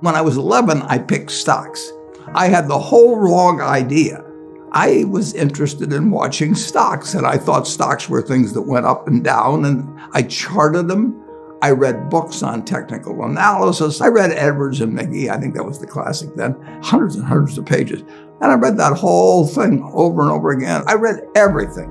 When I was 11, I picked stocks. I had the whole wrong idea. I was interested in watching stocks, and I thought stocks were things that went up and down, and I charted them. I read books on technical analysis. I read Edwards and McGee. I think that was the classic then. Hundreds and hundreds of pages. And I read that whole thing over and over again. I read everything.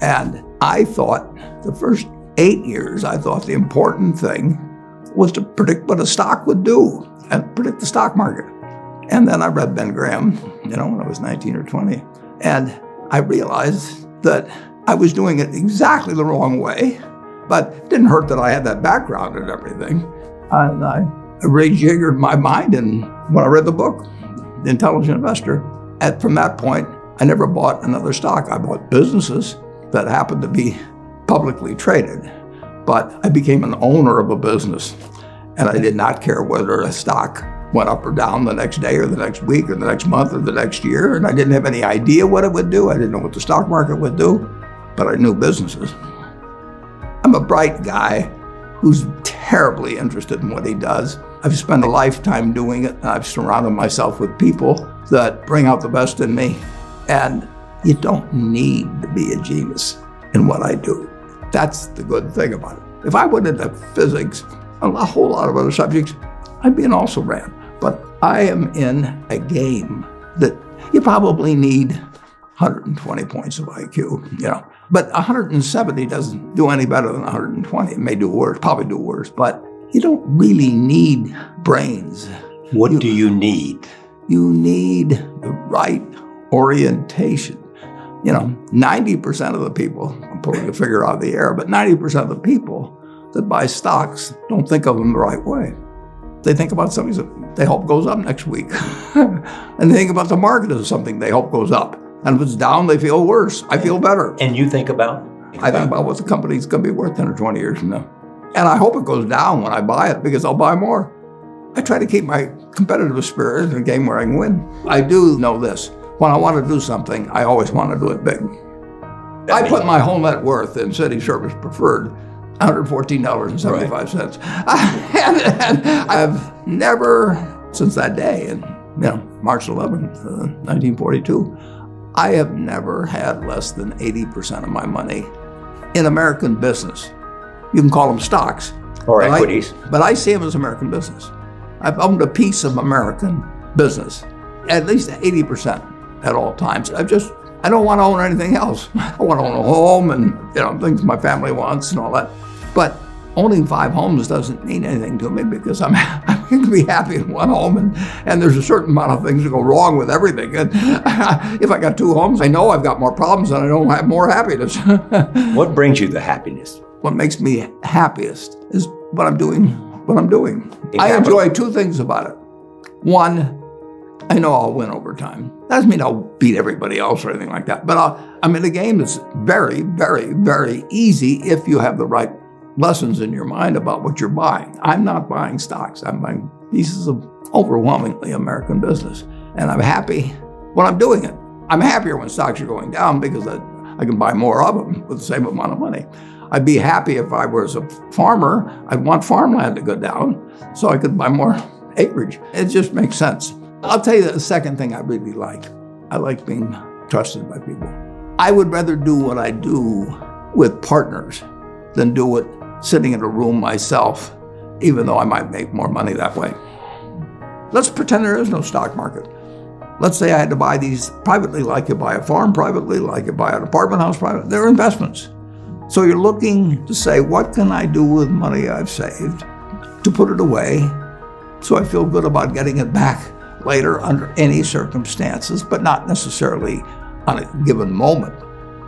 And I thought the first 8 years, I thought the important thing was to predict what a stock would do and predict the stock market. And then I read Ben Graham, when I was 19 or 20. And I realized that I was doing it exactly the wrong way, but it didn't hurt that I had that background and everything. And I rejiggered my mind, and when I read the book, The Intelligent Investor, and from that point, I never bought another stock. I bought businesses that happened to be publicly traded, but I became an owner of a business, and I did not care whether a stock went up or down the next day or the next week or the next month or the next year, and I didn't have any idea what it would do. I didn't know what the stock market would do, but I knew businesses. I'm a bright guy who's terribly interested in what he does. I've spent a lifetime doing it, and I've surrounded myself with people that bring out the best in me. And you don't need to be a genius in what I do. That's the good thing about it. If I went into physics and a whole lot of other subjects, I'd be an also-ran. But I am in a game that you probably need 120 points of IQ, But 170 doesn't do any better than 120. It may do worse, probably do worse, but you don't really need brains. What do you need? You need the right orientation. 90% of the people, I'm pulling a figure out of the air, but 90% of the people that buy stocks don't think of them the right way. They think about something that they hope goes up next week. And they think about the market as something they hope goes up. And if it's down, they feel worse. I feel better. And you think about? I think about what the company's going to be worth 10 or 20 years from now. And I hope it goes down when I buy it because I'll buy more. I try to keep my competitive spirit in a game where I can win. I do know this. When I want to do something, I always want to do it big. I put my whole net worth in City Service Preferred, $114.75. Right. And I've never, since that day, in March 11th, 1942, I have never had less than 80% of my money in American business. You can call them stocks. Or equities. But I see them as American business. I've owned a piece of American business, at least 80% at all times. I don't want to own anything else. I want to own a home and things my family wants and all that. But owning 5 homes doesn't mean anything to me because I'm going to be happy in one home, and there's a certain amount of things that go wrong with everything. And if I got 2 homes, I know I've got more problems and I don't have more happiness. What brings you the happiness? What makes me happiest is what I'm doing. I enjoy 2 things about it. One, I know I'll win over time. That doesn't mean I'll beat everybody else or anything like that. But I'm in a game that's very, very, very easy if you have the right lessons in your mind about what you're buying. I'm not buying stocks. I'm buying pieces of overwhelmingly American business. And I'm happy when I'm doing it. I'm happier when stocks are going down because I can buy more of them with the same amount of money. I'd be happy if I was a farmer. I'd want farmland to go down so I could buy more acreage. It just makes sense. I'll tell you the second thing I really like. I like being trusted by people. I would rather do what I do with partners than do it sitting in a room myself, even though I might make more money that way. Let's pretend there is no stock market. Let's say I had to buy these privately, like you buy a farm privately, like you buy an apartment house privately. They're investments. So you're looking to say, what can I do with money I've saved to put it away so I feel good about getting it back later under any circumstances, but not necessarily on a given moment.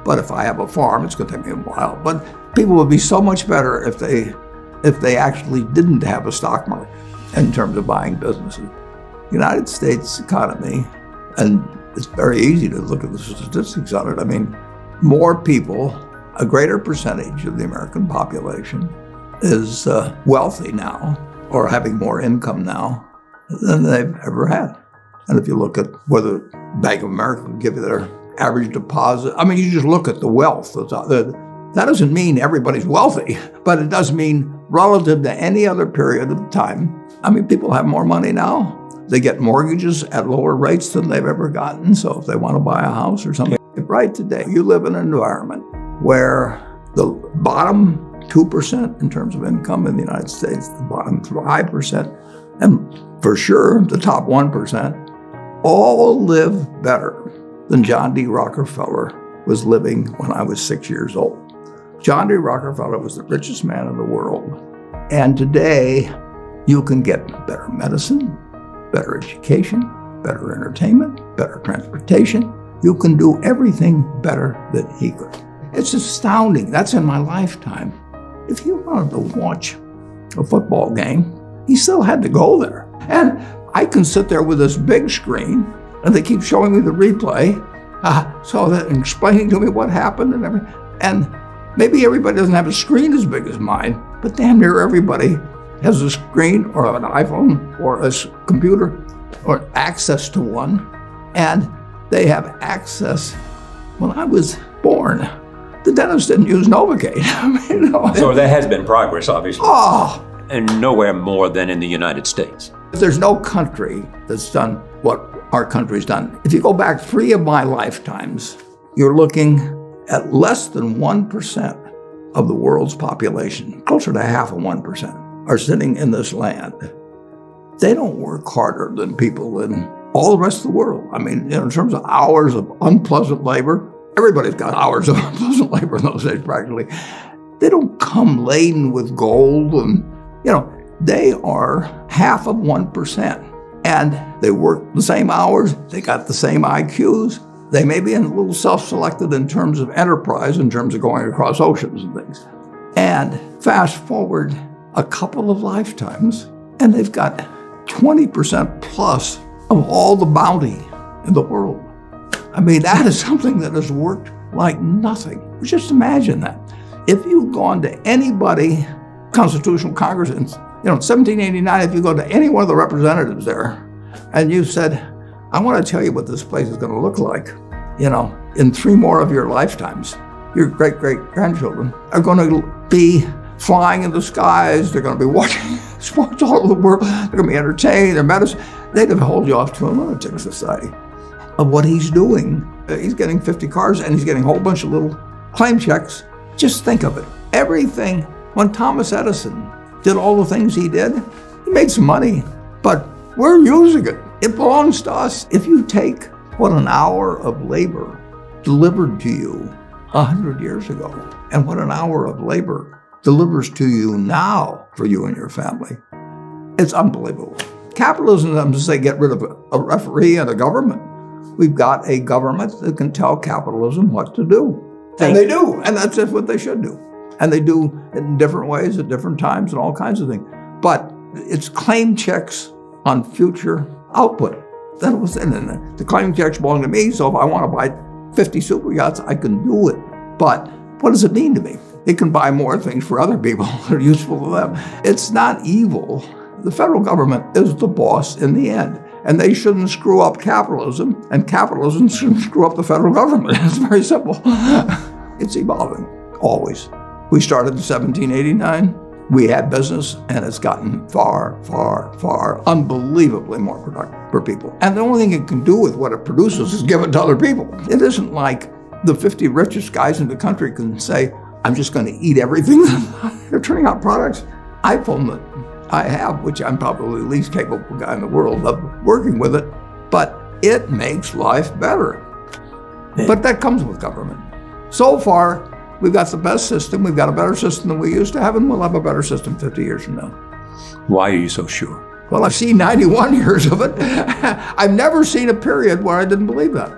But if I have a farm, it's going to take me a while. But people would be so much better if they actually didn't have a stock market in terms of buying businesses. The United States economy, and it's very easy to look at the statistics on it. I mean, more people, a greater percentage of the American population is wealthy now or having more income now than they've ever had. And if you look at whether Bank of America would give you their average deposit, I mean, you just look at the wealth. The That doesn't mean everybody's wealthy, but it does mean relative to any other period of time. I mean, people have more money now. They get mortgages at lower rates than they've ever gotten. So if they want to buy a house or something, right today, you live in an environment where the bottom 2% in terms of income in the United States, the bottom 5%, and for sure the top 1%, all live better than John D. Rockefeller was living when I was 6 years old. John D. Rockefeller was the richest man in the world. And today, you can get better medicine, better education, better entertainment, better transportation. You can do everything better than he could. It's astounding. That's in my lifetime. If he wanted to watch a football game, he still had to go there. And I can sit there with this big screen, and they keep showing me the replay, so that and explaining to me what happened and everything. And maybe everybody doesn't have a screen as big as mine, but damn near everybody has a screen or an iPhone or a computer or access to one. And they have access. When I was born, the dentist didn't use Novocaine. So there has been progress, obviously. Oh! And nowhere more than in the United States. There's no country that's done what our country's done. If you go back 3 of my lifetimes, you're looking at less than 1% of the world's population, closer to half of 1%, are sitting in this land. They don't work harder than people in all the rest of the world. I mean, in terms of hours of unpleasant labor, everybody's got hours of unpleasant labor in those days practically. They don't come laden with gold and, they are half of 1%. And they work the same hours, they got the same IQs. They may be a little self-selected in terms of enterprise, in terms of going across oceans and things. And fast forward a couple of lifetimes, and they've got 20% plus of all the bounty in the world. I mean, that is something that has worked like nothing. Just imagine that. If you've gone to anybody, Constitutional Congress, in 1789, if you go to any one of the representatives there, and you said, I want to tell you what this place is going to look like, in 3 more of your lifetimes, your great-great-grandchildren are going to be flying in the skies, they're going to be watching sports all over the world, they're going to be entertained, their medicine. They'd have held you off to a lunatic society of what he's doing. He's getting 50 cars and he's getting a whole bunch of little claim checks. Just think of it. Everything, when Thomas Edison did all the things he did, he made some money, but we're using it. It belongs to us. If you take what an hour of labor delivered to you 100 years ago and what an hour of labor delivers to you now for you and your family, it's unbelievable. Capitalism doesn't say get rid of a referee and a government. We've got a government that can tell capitalism what to do. And they do, and that's just what they should do. And they do it in different ways at different times and all kinds of things. But it's claim checks on future output. That was it. And the claim checks belong to me, so if I want to buy 50 super yachts, I can do it. But what does it mean to me? It can buy more things for other people that are useful to them. It's not evil. The federal government is the boss in the end. And they shouldn't screw up capitalism, and capitalism shouldn't screw up the federal government. It's very simple. It's evolving, always. We started in 1789. We had business, and it's gotten far, far, far, unbelievably more productive for people. And the only thing it can do with what it produces is give it to other people. It isn't like the 50 richest guys in the country can say, I'm just going to eat everything. They're turning out products. iPhone that I have, which I'm probably the least capable guy in the world of working with it, but it makes life better. But that comes with government. So far, we've got the best system. We've got a better system than we used to have, and we'll have a better system 50 years from now. Why are you so sure? Well, I've seen 91 years of it. I've never seen a period where I didn't believe that.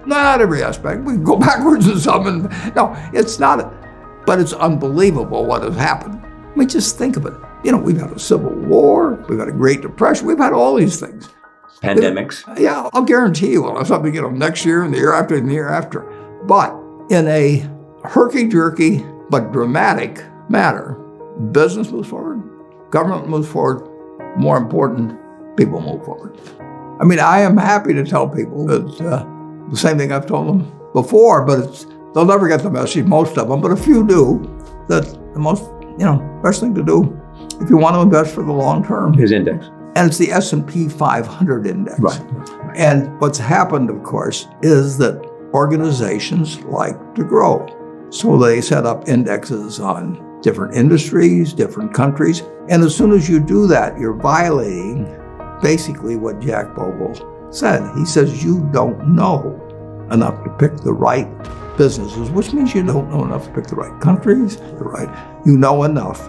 Not every aspect. We can go backwards in some. No, it's not. But it's unbelievable what has happened. I mean, just think of it. We've had a civil war. We've had a Great Depression. We've had all these things. Pandemics. Yeah, I'll guarantee you we'll have something, next year and the year after and the year after. But in a herky-jerky but dramatic matter, business moves forward, government moves forward, more important, people move forward. I mean, I am happy to tell people that the same thing I've told them before, but it's They'll never get the message, most of them, but a few do, that the most, best thing to do if you want to invest for the long term His index. And it's the S&P 500 index. Right. And what's happened, of course, is that organizations like to grow. So they set up indexes on different industries, different countries. And as soon as you do that, you're violating basically what Jack Bogle said. He says you don't know enough to pick the right businesses, which means you don't know enough to pick the right countries, you know enough